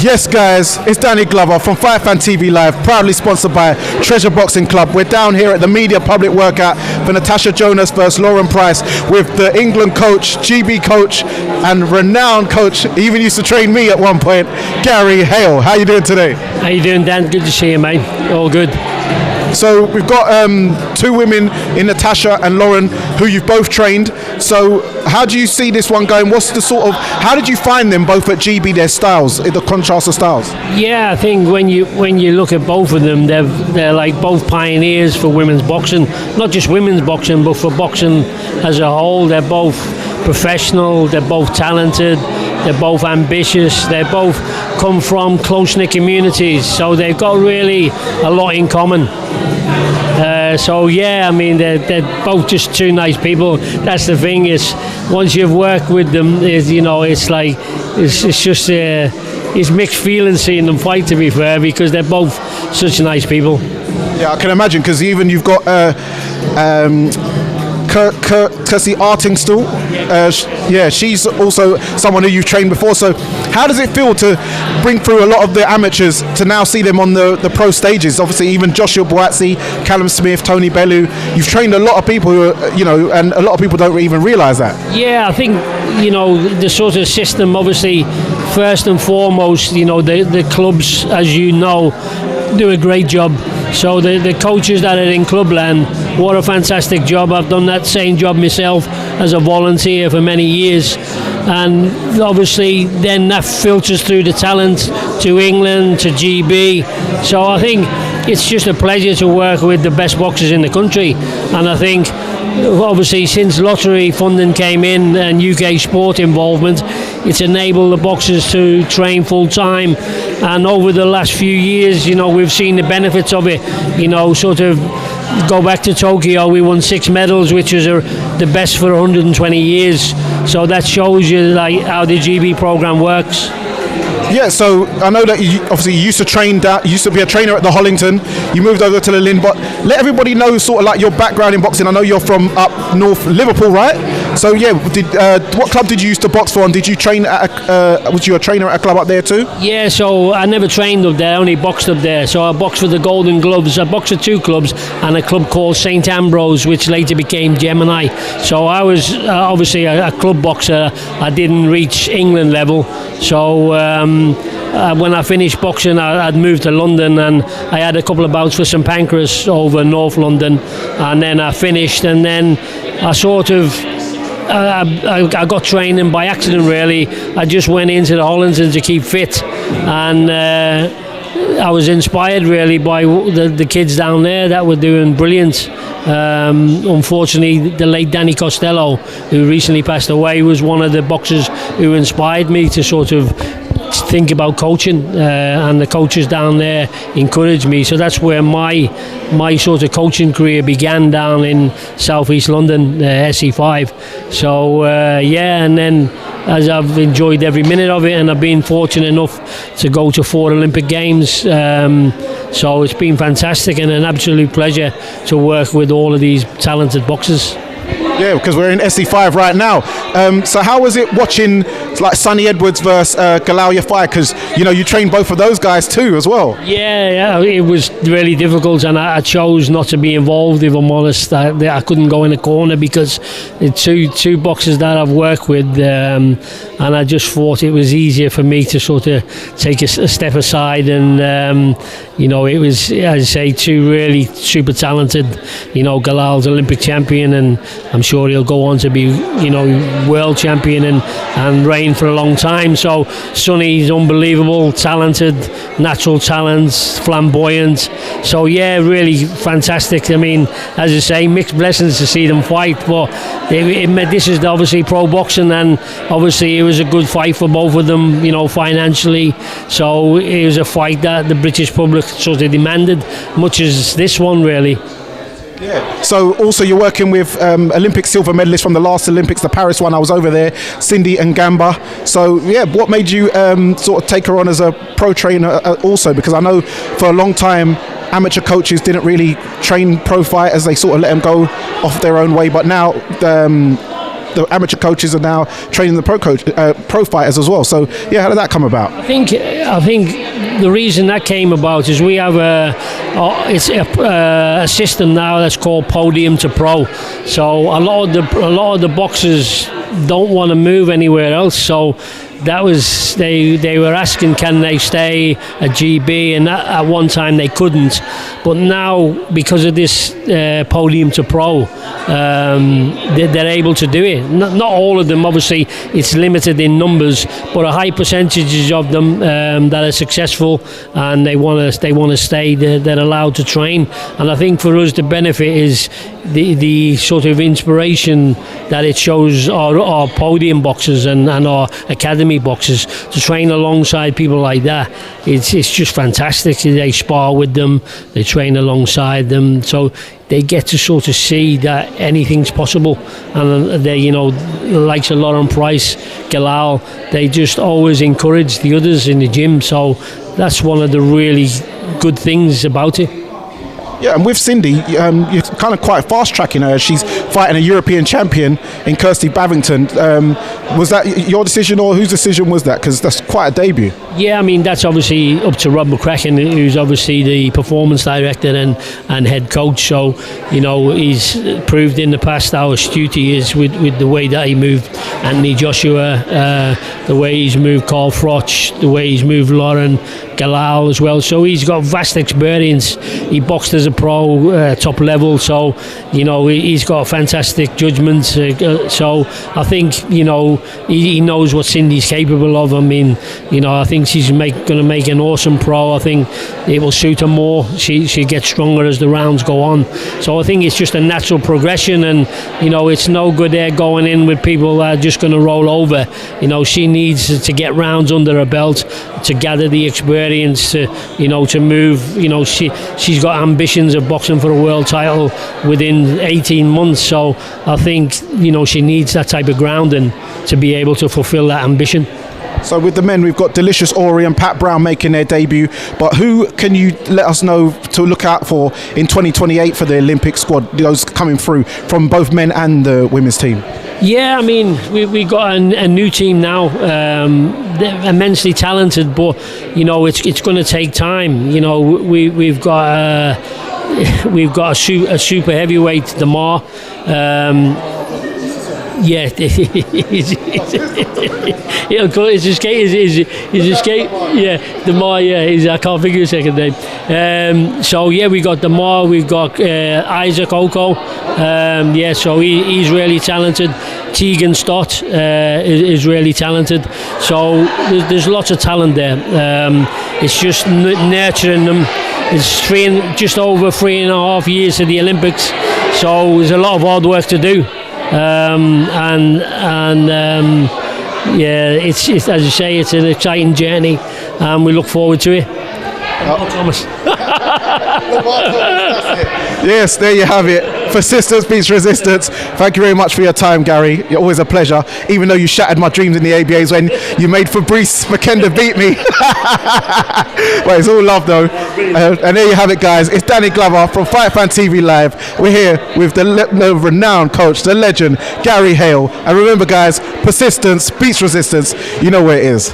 Yes, guys, it's Danny Glover from Fightfantvlive, proudly sponsored by Treasure Boxing Club. We're down here at the media public workout for Natasha Jonas versus Lauren Price with the England coach, GB coach, and renowned coach. He even used to train me at one point, Gary Hale. How you doing today? How you doing, Dan? Good to see you, mate. All good. So we've got two women in Natasha and Lauren who you've both trained. So how do you see this one going? What's the sort of, how did you find them both at GB, their styles, the contrast of styles? Yeah, I think when you look at both of them, they're like both pioneers for women's boxing. Not just women's boxing, but for boxing as a whole. They're both professional, they're both talented, they're both ambitious, they both come from close-knit communities, so they've got really a lot in common. So yeah, I mean they're both just two nice people. That's the thing, is once you've worked with them, it's like it's just it's mixed feelings seeing them fight, to be fair, because they're both such nice people. Yeah, I can imagine, because even you've got Kirsty Artingstall. She's also someone who you've trained before. So how does it feel to bring through a lot of the amateurs to now see them on the pro stages? Obviously, even Joshua Boazzi, Callum Smith, Tony Bellew. You've trained a lot of people who are, and a lot of people don't even realise that. Yeah, I think, the sort of system, obviously, first and foremost, the clubs, as you know, do a great job. So the coaches that are in Clubland, what a fantastic job. I've done that same job myself as a volunteer for many years, and obviously then that filters through the talent to England, to GB. So I think it's just a pleasure to work with the best boxers in the country, and I think obviously since lottery funding came in and UK sport involvement, it's enabled the boxers to train full time, and over the last few years, we've seen the benefits of it. Sort of go back to Tokyo, we won 6 medals, which was the best for 120 years. So that shows you how the GB program works. Yeah, so I know that you used to be a trainer at the Hollington. You moved over to the Lynn, but let everybody know sort of like your background in boxing. I know you're from up north, Liverpool, right? So yeah, what club did you used to box for, and did you train at was you a trainer at a club up there too? Yeah, so I never trained up there, I only boxed up there. So I boxed for the Golden Gloves. I boxed at 2 clubs and a club called St Ambrose, which later became Gemini. So I was obviously a club boxer. I didn't reach England level. So when I finished boxing, I'd moved to London, and I had a couple of bouts for St Pancras over North London, and then I finished, and then I sort of I got training by accident, really. I just went into the Hollington to keep fit, and I was inspired really by the kids down there that were doing brilliant. Unfortunately, the late Danny Costello, who recently passed away, was one of the boxers who inspired me to sort of think about coaching, and the coaches down there encouraged me. So that's where my sort of coaching career began, down in southeast London, SE5. So and then as I've enjoyed every minute of it, and I've been fortunate enough to go to 4 Olympic Games, so it's been fantastic and an absolute pleasure to work with all of these talented boxers. Yeah, because we're in SE5 right now. So how was it watching like Sonny Edwards versus Galauya fight? Because you trained both of those guys too as well. Yeah, it was really difficult, and I chose not to be involved. If I'm honest, I couldn't go in a corner because the two boxers that I've worked with, and I just thought it was easier for me to sort of take a step aside. And it was, as I say, 2 really super talented. Galal's Olympic champion, and I'm sure he'll go on to be, world champion and reign for a long time. So Sonny's unbelievable, talented, natural talents, flamboyant. So yeah, really fantastic. I mean, as I say, mixed blessings to see them fight. But this is obviously pro boxing, and obviously it was a good fight for both of them, financially. So it was a fight that the British public sort of demanded, much as this one really. Yeah. So also you're working with Olympic silver medalists from the last Olympics, the Paris one. I was over there, Cindy and Gamba. So yeah, what made you sort of take her on as a pro trainer also? Because I know for a long time amateur coaches didn't really train pro fighters. They sort of let them go off their own way. But now the amateur coaches are now training the pro fighters as well. So yeah, how did that come about? I think the reason that came about is we have a system now that's called Podium to Pro. So a lot of the boxers don't want to move anywhere else. So that was they were asking, can they stay at GB, and at one time they couldn't, but now because of this Podium to Pro, they're able to do it. Not all of them, obviously it's limited in numbers, but a high percentage of them that are successful, and they want to stay. They're allowed to train, and I think for us the benefit is the sort of inspiration that it shows our podium boxers and our academy boxers to train alongside people like that. It's just fantastic. They spar with them, they train alongside them, so they get to sort of see that anything's possible. And they, likes of Lauren Price, Galal, they just always encourage the others in the gym. So that's one of the really good things about it. Yeah, and with Cindy, you're kind of quite fast tracking her. She's fighting a European champion in Kirsty Bavington. Was that your decision, or whose decision was that? Because that's quite a debut. Yeah, I mean, that's obviously up to Rob McCracken, who's obviously the performance director and head coach. So, he's proved in the past how astute he is with the way that he moved Anthony Joshua, the way he's moved Carl Froch, the way he's moved Lauren Galal as well. So he's got vast experience. He boxed as a pro, top level. So, he's got fantastic judgment. So I think, he knows what Cindy's capable of. I mean, I think she's going to make an awesome pro. I think it will suit her more. She gets stronger as the rounds go on. So I think it's just a natural progression, and it's no good there going in with people that are just going to roll over. She needs to get rounds under her belt to gather the experience to move. She's got ambitions of boxing for a world title within 18 months. So I think she needs that type of grounding to be able to fulfill that ambition. So with the men, we've got Delicious Ori and Pat Brown making their debut, but who can you let us know to look out for in 2028 for the Olympic squad, those coming through from both men and the women's team? Yeah, I mean, we got a new team now. They're immensely talented, but it's going to take time. We've got a super heavyweight, Damar. Yeah, his escape. Yeah, Damar. Yeah, I can't figure his second name. So yeah, we got Damar. We've got Isaac Oko. So he's really talented. Tegan Stott is really talented. So there's lots of talent there. It's just nurturing them. It's just over 3.5 years to the Olympics. So there's a lot of hard work to do. It's as you say, it's an exciting journey, and we look forward to it. Thomas. Yes, there you have it. Persistence beats resistance. Thank you very much for your time, Gary. You're always a pleasure, even though you shattered my dreams in the ABAs when you made Fabrice McKenda beat me. But it's all love though. And there you have it, guys. It's Danny Glover from Fightfantvlive Live. We're here with the renowned coach, the legend, Gary Hale. And remember, guys, persistence beats resistance. You know where it is.